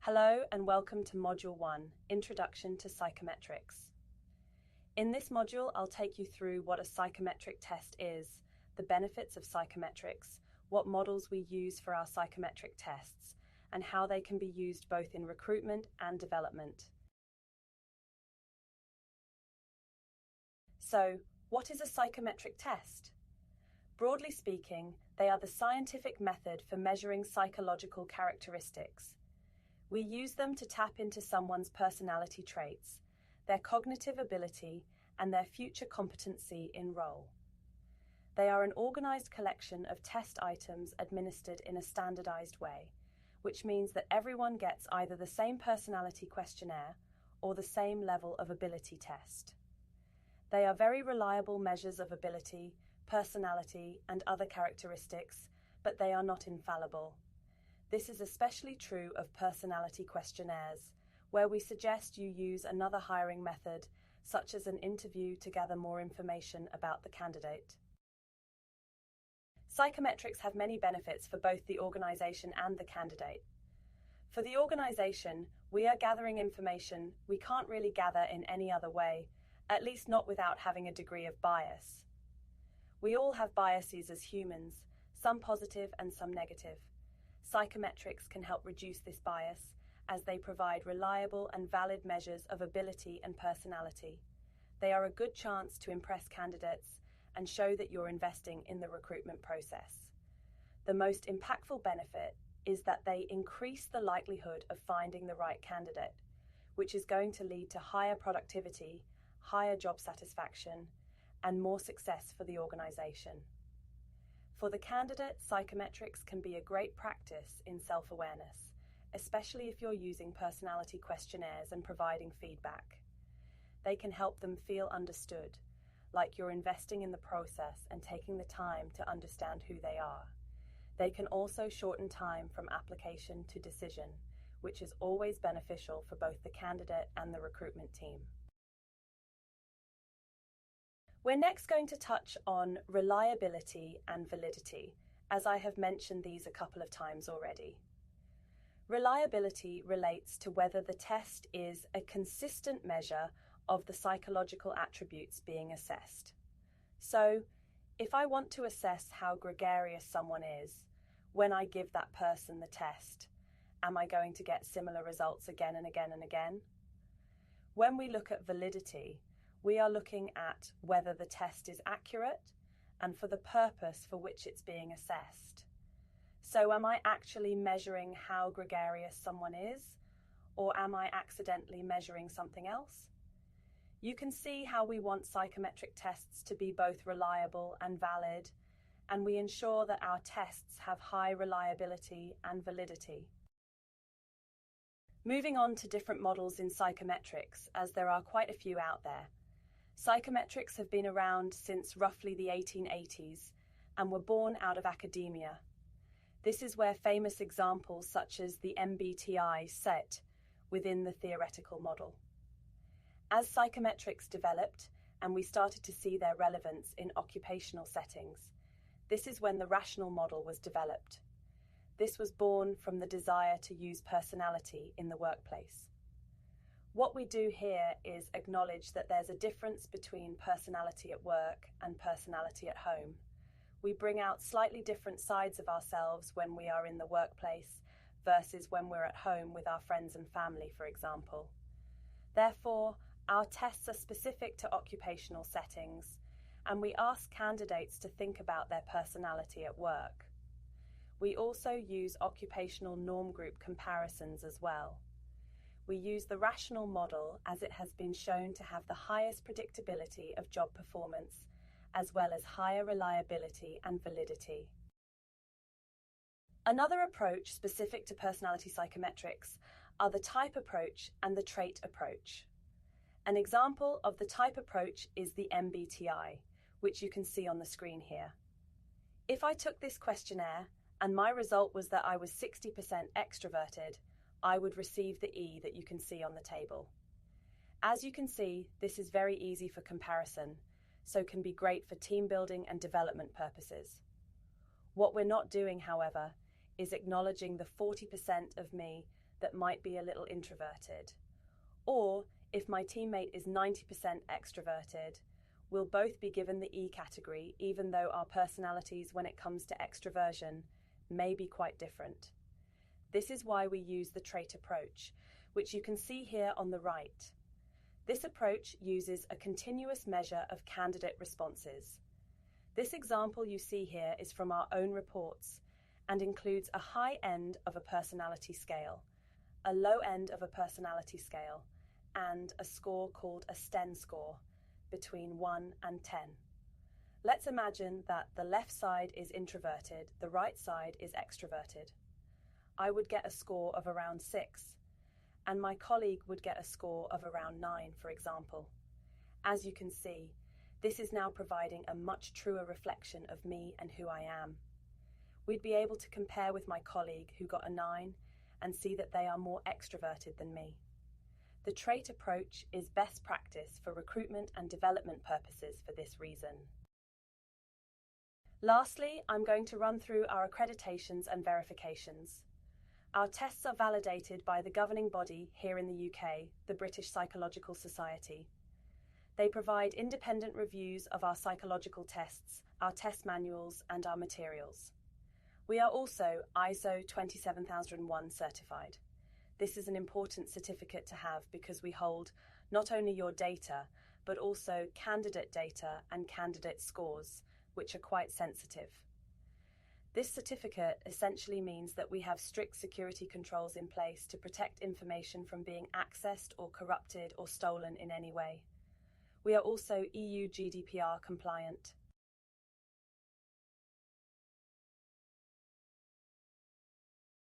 Hello and welcome to Module 1, Introduction to Psychometrics. In this module, I'll take you through what a psychometric test is, the benefits of psychometrics, what models we use for our psychometric tests, and how they can be used both in recruitment and development. So, what is a psychometric test? Broadly speaking, they are the scientific method for measuring psychological characteristics. We use them to tap into someone's personality traits, their cognitive ability, and their future competency in role. They are an organized collection of test items administered in a standardized way, which means that everyone gets either the same personality questionnaire or the same level of ability test. They are very reliable measures of ability, personality, and other characteristics, but they are not infallible. This is especially true of personality questionnaires, where we suggest you use another hiring method, such as an interview, to gather more information about the candidate. Psychometrics have many benefits for both the organization and the candidate. For the organization, we are gathering information we can't really gather in any other way, at least not without having a degree of bias. We all have biases as humans, some positive and some negative. Psychometrics can help reduce this bias as they provide reliable and valid measures of ability and personality. They are a good chance to impress candidates and show that you're investing in the recruitment process. The most impactful benefit is that they increase the likelihood of finding the right candidate, which is going to lead to higher productivity, higher job satisfaction, and more success for the organization. For the candidate, psychometrics can be a great practice in self-awareness, especially if you're using personality questionnaires and providing feedback. They can help them feel understood, like you're investing in the process and taking the time to understand who they are. They can also shorten time from application to decision, which is always beneficial for both the candidate and the recruitment team. We're next going to touch on reliability and validity, as I have mentioned these a couple of times already. Reliability relates to whether the test is a consistent measure of the psychological attributes being assessed. So, if I want to assess how gregarious someone is, when I give that person the test, am I going to get similar results again and again and again? When we look at validity, we are looking at whether the test is accurate and for the purpose for which it's being assessed. So am I actually measuring how gregarious someone is, or am I accidentally measuring something else? You can see how we want psychometric tests to be both reliable and valid, and we ensure that our tests have high reliability and validity. Moving on to different models in psychometrics, as there are quite a few out there. Psychometrics have been around since roughly the 1880s and were born out of academia. This is where famous examples such as the MBTI sit within the theoretical model. As psychometrics developed and we started to see their relevance in occupational settings, this is when the rational model was developed. This was born from the desire to use personality in the workplace. What we do here is acknowledge that there's a difference between personality at work and personality at home. We bring out slightly different sides of ourselves when we are in the workplace versus when we're at home with our friends and family, for example. Therefore, our tests are specific to occupational settings, and we ask candidates to think about their personality at work. We also use occupational norm group comparisons as well. We use the rational model as it has been shown to have the highest predictability of job performance, as well as higher reliability and validity. Another approach specific to personality psychometrics are the type approach and the trait approach. An example of the type approach is the MBTI, which you can see on the screen here. If I took this questionnaire and my result was that I was 60% extroverted, I would receive the E that you can see on the table. As you can see, this is very easy for comparison, so can be great for team building and development purposes. What we're not doing, however, is acknowledging the 40% of me that might be a little introverted. Or if my teammate is 90% extroverted, we'll both be given the E category, even though our personalities when it comes to extroversion may be quite different. This is why we use the trait approach, which you can see here on the right. This approach uses a continuous measure of candidate responses. This example you see here is from our own reports and includes a high end of a personality scale, a low end of a personality scale, and a score called a STEN score, between 1 and 10. Let's imagine that the left side is introverted, the right side is extroverted. I would get a score of around 6, and my colleague would get a score of around 9, for example. As you can see, this is now providing a much truer reflection of me and who I am. We'd be able to compare with my colleague who got a 9 and see that they are more extroverted than me. The trait approach is best practice for recruitment and development purposes for this reason. Lastly, I'm going to run through our accreditations and verifications. Our tests are validated by the governing body here in the UK, the British Psychological Society. They provide independent reviews of our psychological tests, our test manuals, and our materials. We are also ISO 27001 certified. This is an important certificate to have because we hold not only your data, but also candidate data and candidate scores, which are quite sensitive. This certificate essentially means that we have strict security controls in place to protect information from being accessed or corrupted or stolen in any way. We are also EU GDPR compliant.